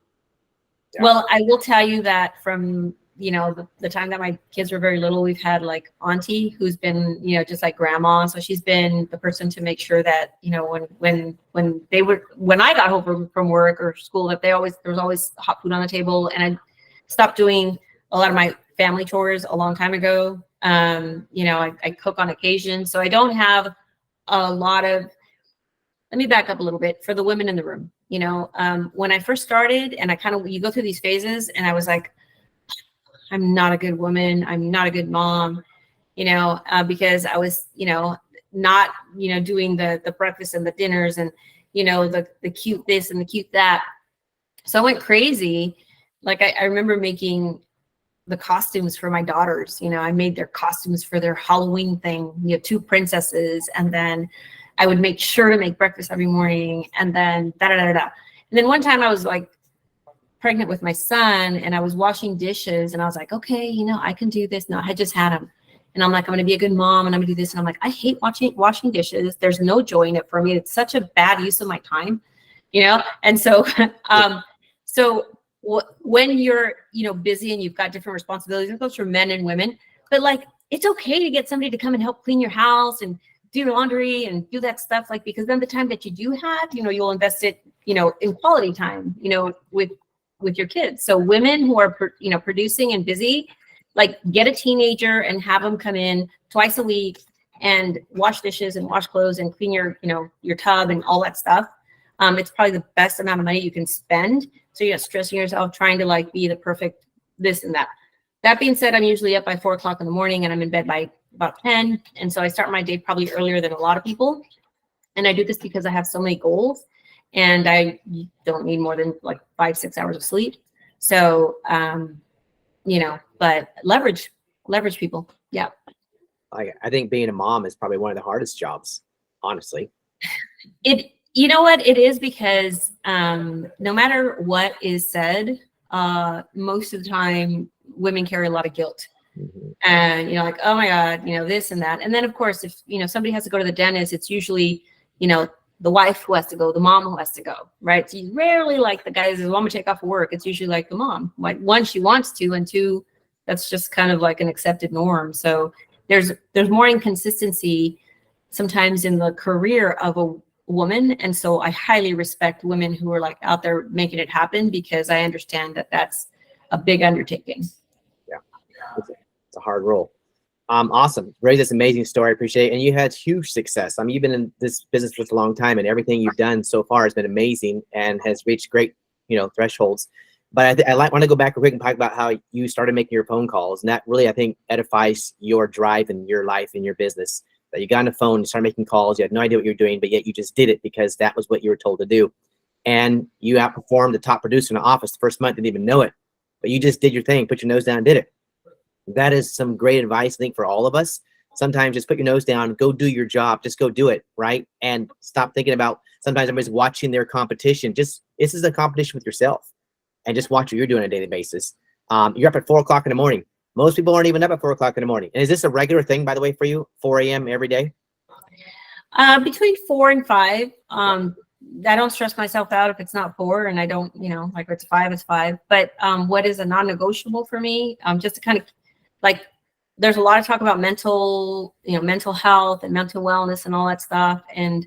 Yeah. Well, I will tell you that from, you know, the time that my kids were very little, we've had like auntie who's been, you know, just like grandma. So she's been the person to make sure that, you know, when I got home from work or school, that there was always hot food on the table. And I stopped doing a lot of my family chores a long time ago. You know, I cook on occasion, so I don't have a lot of, let me back up a little bit for the women in the room. You know, when I first started, and you go through these phases, and I was like, I'm not a good woman. I'm not a good mom, you know, because I was, you know, not, you know, doing the breakfast and the dinners and, you know, the cute this and the cute that. So I went crazy. Like I remember making the costumes for my daughters. You know, I made their costumes for their Halloween thing. You know, 2 princesses, and then I would make sure to make breakfast every morning, and then And then one time I was like pregnant with my son, and I was washing dishes, and I was like, okay, you know, I can do this. No, I had just had him, and I'm like, I'm gonna be a good mom, and I'm gonna do this. And I'm like, I hate washing dishes. There's no joy in it for me. It's such a bad use of my time, you know. And so, when you're, you know, busy and you've got different responsibilities, it goes for men and women, but like, it's okay to get somebody to come and help clean your house and do your laundry and do that stuff. Like, because then the time that you do have, you know, you'll invest it, you know, in quality time, you know, with your kids. So women who are, you know, producing and busy, like get a teenager and have them come in twice a week and wash dishes and wash clothes and clean your, you know, your tub and all that stuff. It's probably the best amount of money you can spend. So you're not stressing yourself trying to like be the perfect this and that. That being said, I'm usually up by 4 o'clock in the morning, and I'm in bed by about 10. And so I start my day probably earlier than a lot of people. And I do this because I have so many goals, and I don't need more than like 5-6 hours of sleep. So, you know, but leverage people. Yeah. I think being a mom is probably one of the hardest jobs, honestly. You know what it is, because no matter what is said, most of the time women carry a lot of guilt. Mm-hmm. And, you know, like, oh my God, you know, this and that. And then of course, if, you know, somebody has to go to the dentist, it's usually, you know, the wife who has to go, the mom who has to go, right? So you rarely like the guys who want to take off work. It's usually like the mom. Like one, she wants to, and two, that's just kind of like an accepted norm. So there's more inconsistency sometimes in the career of a woman. And so I highly respect women who are like out there making it happen, because I understand that that's a big undertaking. Yeah, it's a hard role. Awesome. Ray, that's an amazing story. I appreciate it. And you had huge success. I mean, you've been in this business for a long time, and everything you've done so far has been amazing and has reached great, thresholds. But I want to go back real quick and talk about how you started making your phone calls. And that really, I think, edifies your drive in your life and your business. That you got on the phone, you started making calls, you had no idea what you were doing, but yet you just did it because that was what you were told to do. And you outperformed the top producer in the office the first month, didn't even know it. But you just did your thing, put your nose down and did it. That is some great advice, I think, for all of us. Sometimes just put your nose down, go do your job, just go do it, right? And stop thinking about, sometimes everybody's watching their competition. This is a competition with yourself, and just watch what you're doing on a daily basis. You're up at 4 o'clock in the morning. Most people aren't even up at 4 o'clock in the morning. And is this a regular thing, by the way, for you, 4 a.m. every day? Between 4 and 5. I don't stress myself out if it's not 4, and I don't, like if it's 5, it's 5. But what is a non-negotiable for me, just to kind of like, there's a lot of talk about mental health and mental wellness and all that stuff. And,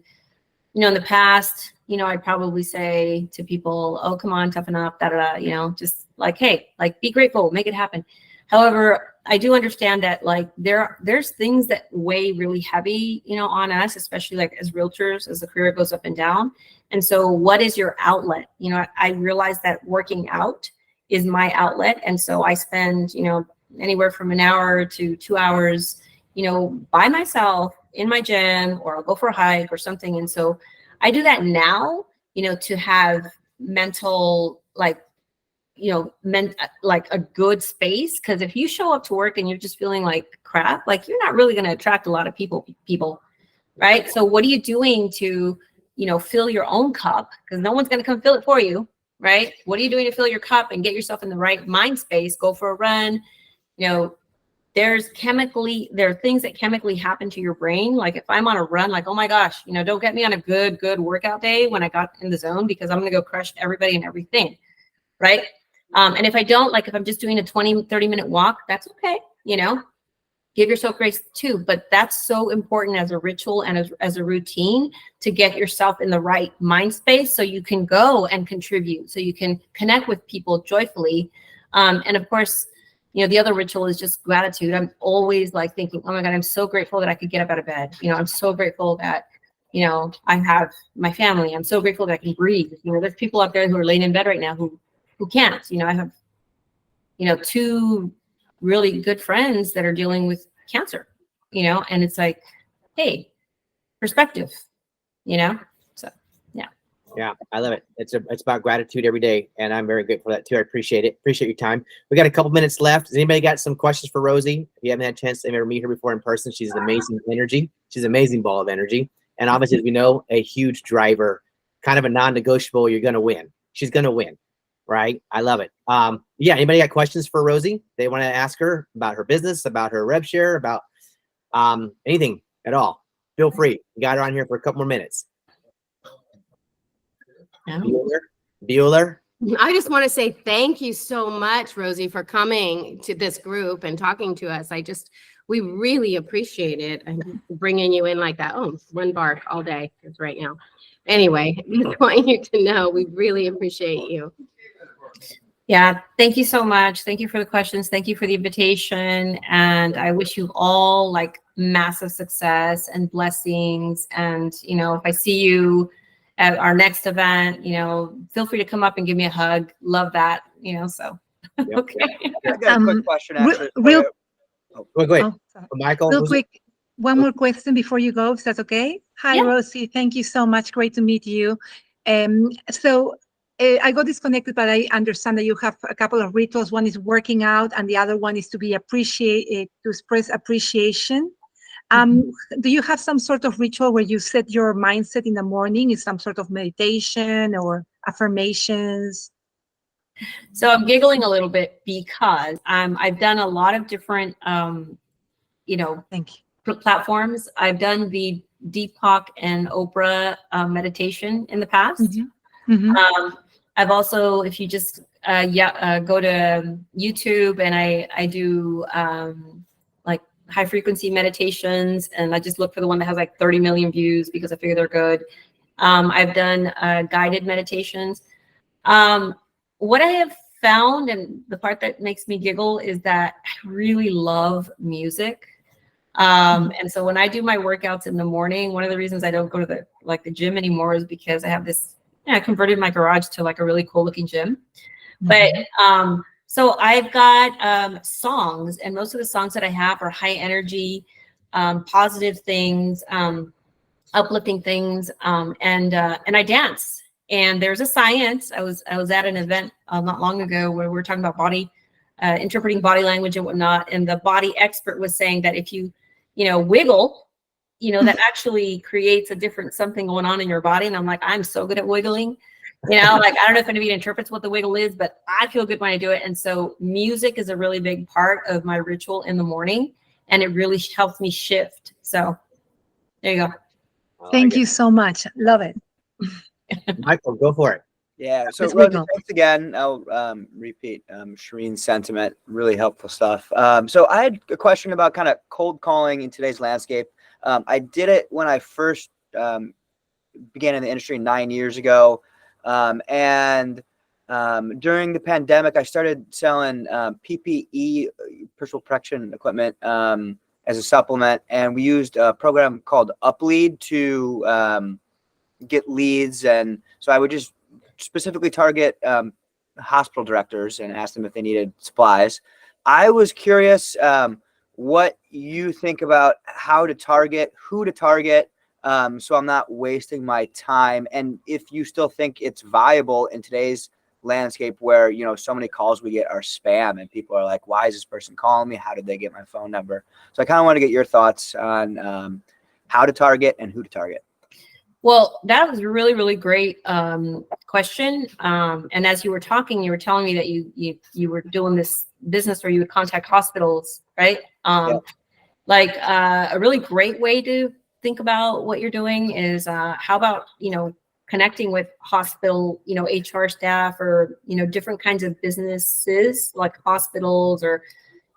in the past, I'd probably say to people, oh, come on, toughen up, just like, hey, like, be grateful, make it happen. However, I do understand that like there's things that weigh really heavy, on us, especially like as realtors, as the career goes up and down. And so what is your outlet? I realize that working out is my outlet. And so I spend, anywhere from an hour to 2 hours, by myself in my gym, or I'll go for a hike or something. And so I do that now, to have mental, like a good space. Because if you show up to work and you're just feeling like crap, like you're not really going to attract a lot of people, right? So what are you doing to, fill your own cup? Because no one's going to come fill it for you, right? What are you doing to fill your cup and get yourself in the right mind space? Go for a run. There are things that chemically happen to your brain. Like if I'm on a run, like, oh my gosh, don't get me on a good workout day when I got in the zone, because I'm going to go crush everybody and everything, right? And if I don't, like if I'm just doing a 20-30 minute walk, that's okay. Give yourself grace too. But that's so important as a ritual and as a routine to get yourself in the right mind space so you can go and contribute, so you can connect with people joyfully. And of course, the other ritual is just gratitude. I'm always like thinking, oh my God, I'm so grateful that I could get up out of bed. I'm so grateful that, I have my family. I'm so grateful that I can breathe. There's people out there who are laying in bed right now who can't. I have, 2 really good friends that are dealing with cancer, and it's like, hey, perspective, so yeah. Yeah, I love it. It's about gratitude every day, and I'm very grateful for that too. I appreciate it. Appreciate your time. We got a couple minutes left. Has anybody got some questions for Rosie? If you haven't had a chance to ever meet her before in person, she's an amazing energy. She's an amazing ball of energy, and obviously, as we know, a huge driver, kind of a non-negotiable. You're gonna win. She's gonna win, right? I love it. Yeah. Anybody got questions for Rosie? They want to ask her about her business, about her rev share, about anything at all. Feel free. We got her on here for a couple more minutes. Bueller. I just want to say thank you so much, Rosie, for coming to this group and talking to us. We really appreciate it, and bringing you in like that. Oh, one bar all day is right now. Anyway, I just want you to know we really appreciate you. Yeah, thank you so much. Thank you for the questions. Thank you for the invitation. And I wish you all like massive success and blessings. And, if I see you at our next event, feel free to come up and give me a hug. Love that, so. Okay. I got a quick question, actually. Go ahead. Oh, Michael. real quick, one more question before you go, if that's okay. Hi, Yeah. Rosie. Thank you so much. Great to meet you. I got disconnected, but I understand that you have a couple of rituals. One is working out, and the other one is to express appreciation. Do you have some sort of ritual where you set your mindset in the morning? Is some sort of meditation or affirmations? So I'm giggling a little bit because I've done a lot of different, Thank you. platforms. I've done the Deepak and Oprah meditation in the past. Mhm. I've also, if you just go to YouTube, and I do like high frequency meditations, and I just look for the one that has like 30 million views because I figure they're good. I've done guided meditations. What I have found, and the part that makes me giggle, is that I really love music. And so when I do my workouts in the morning, one of the reasons I don't go to the gym anymore is because I have this, I converted my garage to like a really cool looking gym. But so I've got songs, and most of the songs that I have are high energy, positive things, uplifting things, and I dance. And there's a science. I was at an event not long ago where we were talking about body, interpreting body language and whatnot. And the body expert was saying that if you wiggle, that actually creates a different something going on in your body. And I'm like, I'm so good at wiggling. Like, I don't know if anybody interprets what the wiggle is, but I feel good when I do it. And so music is a really big part of my ritual in the morning, and it really helps me shift. So there you go. Thank you so much. Love it. Michael, go for it. Yeah. So Let's Rosie, wiggle. thanks again. I'll repeat Shireen's sentiment. Really helpful stuff. So I had a question about kind of cold calling in today's landscape. I did it when I first began in the industry 9 years ago. And during the pandemic, I started selling PPE, personal protection equipment, as a supplement. And we used a program called UpLead to get leads. And so I would just specifically target hospital directors and ask them if they needed supplies. I was curious what you think about how to target, who to target, so I'm not wasting my time. And if you still think it's viable in today's landscape where, so many calls we get are spam and people are like, why is this person calling me? How did they get my phone number? So I kind of want to get your thoughts on how to target and who to target. Well, that was a really, really great question. And as you were talking, you were telling me that you were doing this business where you would contact hospitals, right? Like a really great way to think about what you're doing is how about, connecting with hospital, HR staff, or, different kinds of businesses like hospitals or,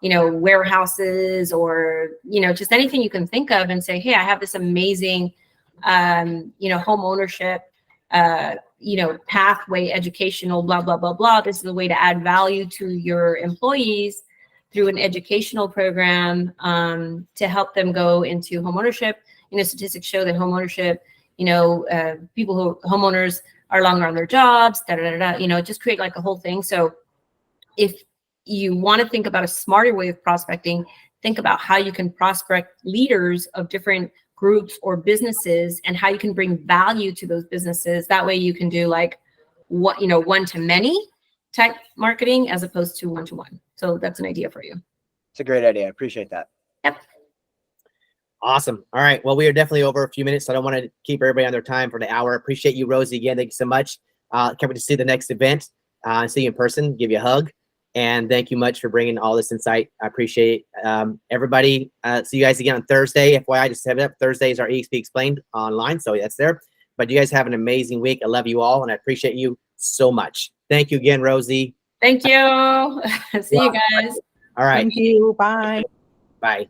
warehouses, or, just anything you can think of, and say, hey, I have this amazing home ownership, pathway, educational, blah, blah, blah, blah. This is a way to add value to your employees through an educational program to help them go into home ownership. Statistics show that home ownership, homeowners are longer on their jobs, just create like a whole thing. So if you want to think about a smarter way of prospecting, think about how you can prospect leaders of different groups or businesses and how you can bring value to those businesses. That way you can do like one-to-many type marketing as opposed to one-to-one. So that's an idea for you. It's a great idea. I appreciate that. Yep. Awesome. All right. Well, we are definitely over a few minutes, so I don't want to keep everybody on their time for the hour. Appreciate you, Rosie. Again, thank you so much. Can't wait to see the next event, see you in person, give you a hug. And thank you much for bringing all this insight. I appreciate everybody. See you guys again on Thursday. FYI, just have it up. Thursday is our EXP Explained online, so that's there. But you guys have an amazing week. I love you all, and I appreciate you so much. Thank you again, Rosie. Thank you. See you guys. All right. Thank you. Bye. Bye.